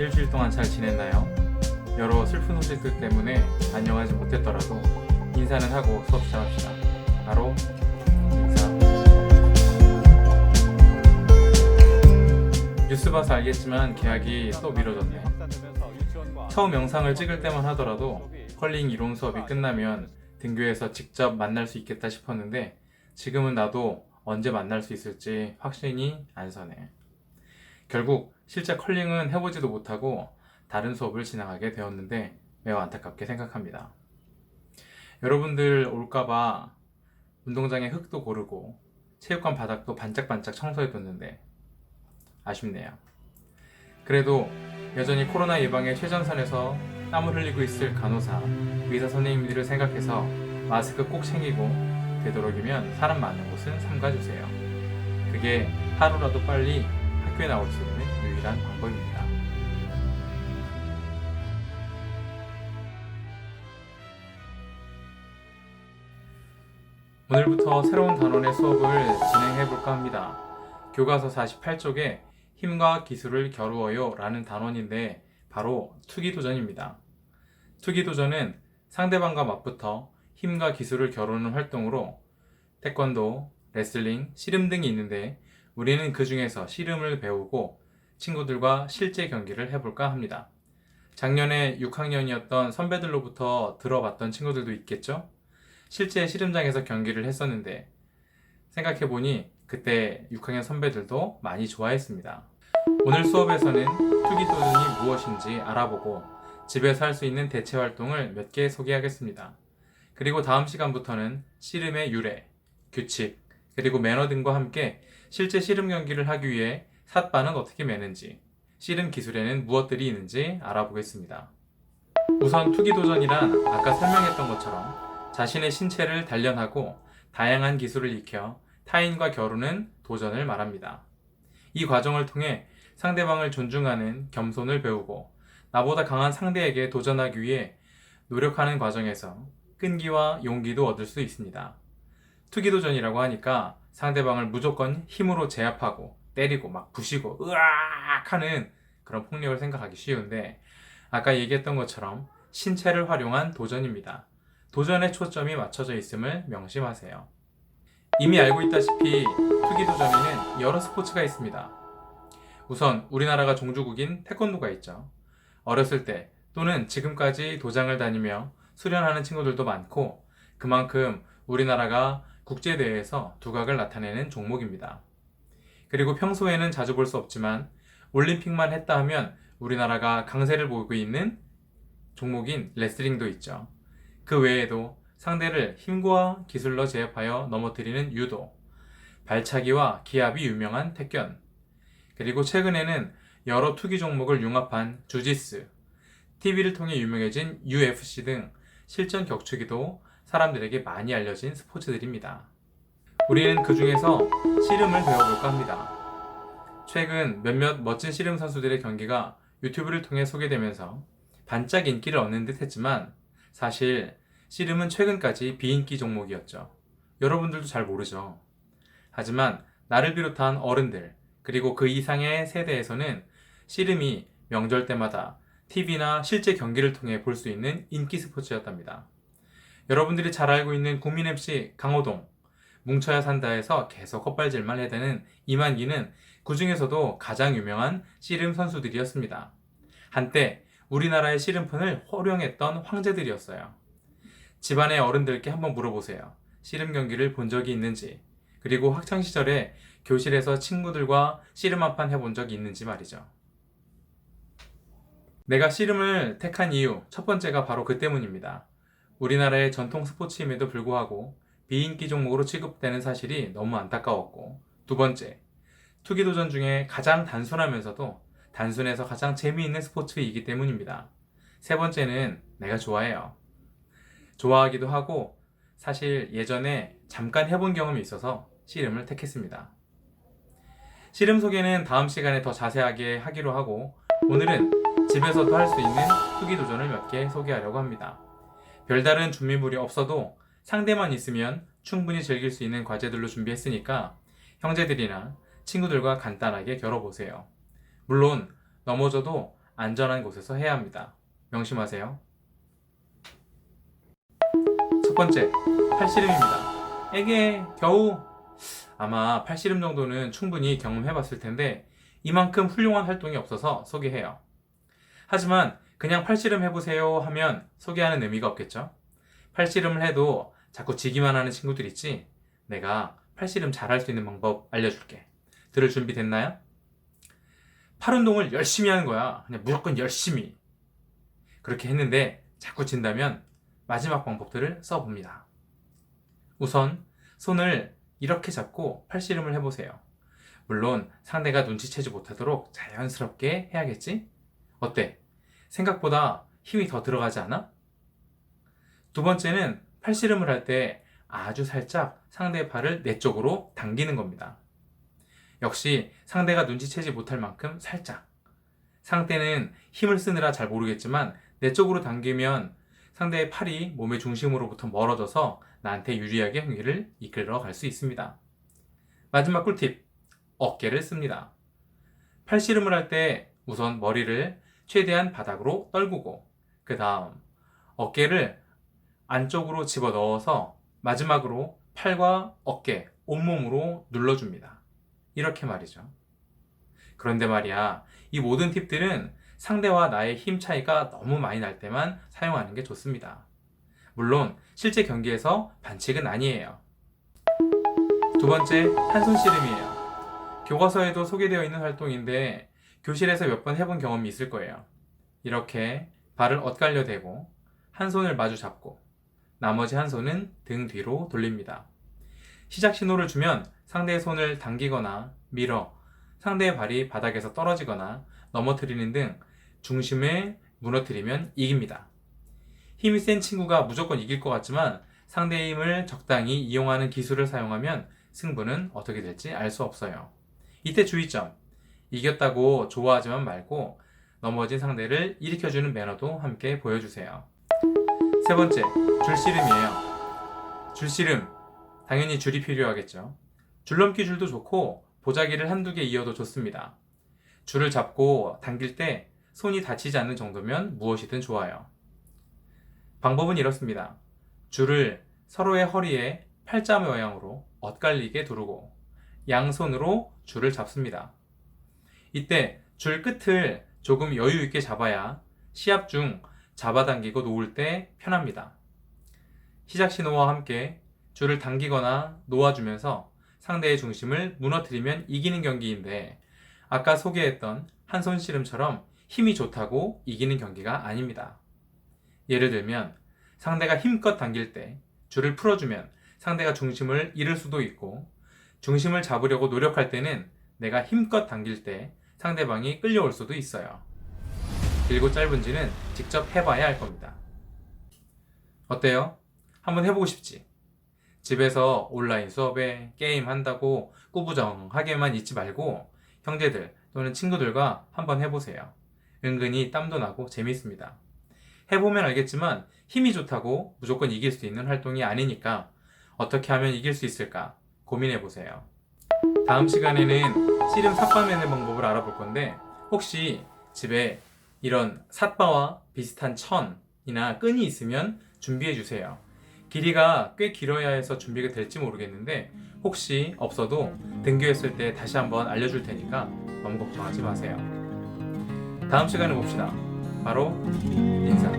일주일 동안 잘 지냈나요? 여러 슬픈 소식들 때문에 안녕하지 못했더라도 인사는 하고 수업 시작합시다. 바로 인사. 뉴스 봐서 알겠지만 계약이 또 미뤄졌네. 처음 영상을 찍을 때만 하더라도 컬링 이론 수업이 끝나면 등교해서 직접 만날 수 있겠다 싶었는데 지금은 나도 언제 만날 수 있을지 확신이 안 서네. 결국 실제 컬링은 해보지도 못하고 다른 수업을 진행하게 되었는데 매우 안타깝게 생각합니다. 여러분들 올까봐 운동장에 흙도 고르고 체육관 바닥도 반짝반짝 청소해뒀는데 아쉽네요. 그래도 여전히 코로나 예방의 최전선에서 땀을 흘리고 있을 간호사, 의사 선생님들을 생각해서 마스크 꼭 챙기고 되도록이면 사람 많은 곳은 삼가주세요. 그게 하루라도 빨리 학교에 나올 수 있는 유일한 방법입니다. 오늘부터 새로운 단원의 수업을 진행해볼까 합니다. 교과서 48쪽에 힘과 기술을 겨루어요 라는 단원인데 바로 투기도전입니다. 투기도전은 상대방과 맞붙어 힘과 기술을 겨루는 활동으로 태권도, 레슬링, 씨름 등이 있는데 우리는 그 중에서 씨름을 배우고 친구들과 실제 경기를 해볼까 합니다. 작년에 6학년이었던 선배들로부터 들어봤던 친구들도 있겠죠? 실제 씨름장에서 경기를 했었는데 생각해보니 그때 6학년 선배들도 많이 좋아했습니다. 오늘 수업에서는 투기도전이 무엇인지 알아보고 집에서 할 수 있는 대체 활동을 몇 개 소개하겠습니다. 그리고 다음 시간부터는 씨름의 유래, 규칙, 그리고 매너 등과 함께 실제 씨름 경기를 하기 위해 삿바는 어떻게 매는지, 씨름 기술에는 무엇들이 있는지 알아보겠습니다. 우선 투기도전이란 아까 설명했던 것처럼 자신의 신체를 단련하고 다양한 기술을 익혀 타인과 겨루는 도전을 말합니다. 이 과정을 통해 상대방을 존중하는 겸손을 배우고 나보다 강한 상대에게 도전하기 위해 노력하는 과정에서 끈기와 용기도 얻을 수 있습니다. 투기도전이라고 하니까 상대방을 무조건 힘으로 제압하고 때리고 막 부시고 으악 하는 그런 폭력을 생각하기 쉬운데 아까 얘기했던 것처럼 신체를 활용한 도전입니다. 도전에 초점이 맞춰져 있음을 명심하세요. 이미 알고 있다시피 투기도전에는 여러 스포츠가 있습니다. 우선 우리나라가 종주국인 태권도가 있죠. 어렸을 때 또는 지금까지 도장을 다니며 수련하는 친구들도 많고 그만큼 우리나라가 국제대회에서 두각을 나타내는 종목입니다. 그리고 평소에는 자주 볼 수 없지만 올림픽만 했다 하면 우리나라가 강세를 보이고 있는 종목인 레슬링도 있죠. 그 외에도 상대를 힘과 기술로 제압하여 넘어뜨리는 유도, 발차기와 기압이 유명한 태권, 그리고 최근에는 여러 투기 종목을 융합한 주짓수, TV를 통해 유명해진 UFC 등 실전 격투기도 사람들에게 많이 알려진 스포츠들입니다. 우리는 그 중에서 씨름을 배워볼까 합니다. 최근 몇몇 멋진 씨름 선수들의 경기가 유튜브를 통해 소개되면서 반짝 인기를 얻는 듯 했지만 사실 씨름은 최근까지 비인기 종목이었죠. 여러분들도 잘 모르죠. 하지만 나를 비롯한 어른들 그리고 그 이상의 세대에서는 씨름이 명절 때마다 TV나 실제 경기를 통해 볼 수 있는 인기 스포츠였답니다. 여러분들이 잘 알고 있는 국민 MC 강호동, 뭉쳐야 산다에서 계속 헛발질만 해대는 이만기는 그 중에서도 가장 유명한 씨름 선수들이었습니다. 한때 우리나라의 씨름판을 호령했던 황제들이었어요. 집안의 어른들께 한번 물어보세요. 씨름 경기를 본 적이 있는지, 그리고 학창시절에 교실에서 친구들과 씨름 한판 해본 적이 있는지 말이죠. 내가 씨름을 택한 이유 첫 번째가 바로 그 때문입니다. 우리나라의 전통 스포츠임에도 불구하고 비인기 종목으로 취급되는 사실이 너무 안타까웠고, 두 번째, 투기도전 중에 가장 단순하면서도 단순해서 가장 재미있는 스포츠이기 때문입니다. 세 번째는 내가 좋아해요. 좋아하기도 하고 사실 예전에 잠깐 해본 경험이 있어서 씨름을 택했습니다. 씨름 소개는 다음 시간에 더 자세하게 하기로 하고 오늘은 집에서도 할 수 있는 투기도전을 몇 개 소개하려고 합니다. 별다른 준비물이 없어도 상대만 있으면 충분히 즐길 수 있는 과제들로 준비했으니까 형제들이나 친구들과 간단하게 겨뤄보세요. 물론 넘어져도 안전한 곳에서 해야 합니다. 명심하세요. 첫 번째, 팔씨름입니다. 에게 겨우 아마 팔씨름 정도는 충분히 경험해 봤을 텐데 이만큼 훌륭한 활동이 없어서 소개해요. 하지만 그냥 팔씨름 해보세요 하면 소개하는 의미가 없겠죠? 팔씨름을 해도 자꾸 지기만 하는 친구들 있지? 내가 팔씨름 잘할 수 있는 방법 알려줄게. 들을 준비 됐나요? 팔 운동을 열심히 하는 거야. 그냥 무조건 열심히. 그렇게 했는데 자꾸 진다면 마지막 방법들을 써봅니다. 우선 손을 이렇게 잡고 팔씨름을 해보세요. 물론 상대가 눈치채지 못하도록 자연스럽게 해야겠지? 어때? 생각보다 힘이 더 들어가지 않아? 두 번째는 팔씨름을 할 때 아주 살짝 상대의 팔을 내 쪽으로 당기는 겁니다. 역시 상대가 눈치채지 못할 만큼 살짝. 상대는 힘을 쓰느라 잘 모르겠지만 내 쪽으로 당기면 상대의 팔이 몸의 중심으로부터 멀어져서 나한테 유리하게 경기를 이끌어 갈 수 있습니다. 마지막 꿀팁, 어깨를 씁니다. 팔씨름을 할 때 우선 머리를 최대한 바닥으로 떨구고 그 다음 어깨를 안쪽으로 집어넣어서 마지막으로 팔과 어깨, 온몸으로 눌러줍니다. 이렇게 말이죠. 그런데 말이야, 이 모든 팁들은 상대와 나의 힘 차이가 너무 많이 날 때만 사용하는 게 좋습니다. 물론 실제 경기에서 반칙은 아니에요. 두 번째, 한손 씨름이에요. 교과서에도 소개되어 있는 활동인데 교실에서 몇 번 해본 경험이 있을 거예요. 이렇게 발을 엇갈려 대고 한 손을 마주 잡고 나머지 한 손은 등 뒤로 돌립니다. 시작 신호를 주면 상대의 손을 당기거나 밀어 상대의 발이 바닥에서 떨어지거나 넘어뜨리는 등 중심을 무너뜨리면 이깁니다. 힘이 센 친구가 무조건 이길 것 같지만 상대의 힘을 적당히 이용하는 기술을 사용하면 승부는 어떻게 될지 알 수 없어요. 이때 주의점, 이겼다고 좋아하지만 말고 넘어진 상대를 일으켜주는 매너도 함께 보여주세요. 세 번째, 줄씨름이에요. 줄씨름, 당연히 줄이 필요하겠죠. 줄넘기 줄도 좋고 보자기를 한두 개 이어도 좋습니다. 줄을 잡고 당길 때 손이 다치지 않는 정도면 무엇이든 좋아요. 방법은 이렇습니다. 줄을 서로의 허리에 팔자 모양으로 엇갈리게 두르고 양손으로 줄을 잡습니다. 이때 줄 끝을 조금 여유 있게 잡아야 시합 중 잡아당기고 놓을 때 편합니다. 시작 신호와 함께 줄을 당기거나 놓아주면서 상대의 중심을 무너뜨리면 이기는 경기인데 아까 소개했던 한손 씨름처럼 힘이 좋다고 이기는 경기가 아닙니다. 예를 들면 상대가 힘껏 당길 때 줄을 풀어주면 상대가 중심을 잃을 수도 있고 중심을 잡으려고 노력할 때는 내가 힘껏 당길 때 상대방이 끌려올 수도 있어요. 길고 짧은지는 직접 해봐야 할 겁니다. 어때요? 한번 해보고 싶지? 집에서 온라인 수업에 게임 한다고 꾸부정하게만 있지 말고 형제들 또는 친구들과 한번 해보세요. 은근히 땀도 나고 재밌습니다. 해보면 알겠지만 힘이 좋다고 무조건 이길 수 있는 활동이 아니니까 어떻게 하면 이길 수 있을까 고민해보세요. 다음 시간에는 씨름 삿바 매는 방법을 알아볼 건데 혹시 집에 이런 삿바와 비슷한 천이나 끈이 있으면 준비해주세요. 길이가 꽤 길어야 해서 준비가 될지 모르겠는데 혹시 없어도 등교했을 때 다시 한번 알려줄 테니까 너무 걱정하지 마세요. 다음 시간에 봅시다. 바로 인사.